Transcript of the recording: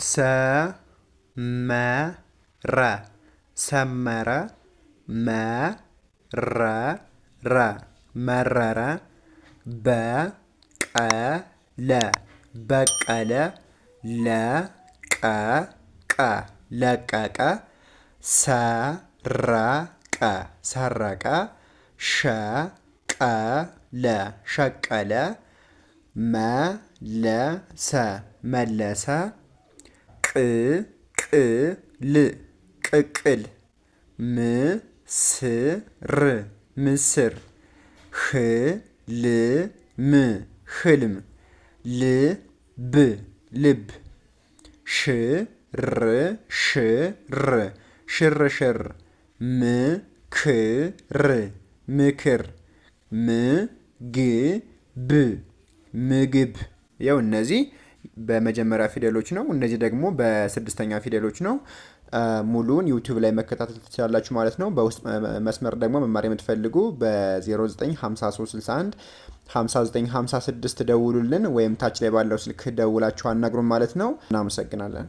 ሰመረ ሰመረ መረረ መረረ በቀለ በቀለ ለቀቀ ለቀቀ ሰረቀ ሰረቀ ሸቀለ ሸቀለ መለሰ መለሰ ቅቅል ቅቅል ምስር ምስር ህልም ህልም ልብ ልብ ሽርሽር ሽርሽር ምክር ምክር ምግብ ምግብ ያው እነዚህ በመጀመሪያ ፊደሎች ነው። እነዚህ ደግሞ በስድስተኛ ፊደሎች ነው። ሙሉውን ዩቲዩብ ላይ መከታተል ትችላላችሁ ማለት ነው። በውስጥ መስመር ደግሞ መማር የምትፈልጉ በ095361 5956 ደውሉልን ወይም ታች ላይ ባለው ስልክ ደውላችሁ አናግሩን ማለት ነው። እናመሰግናለን።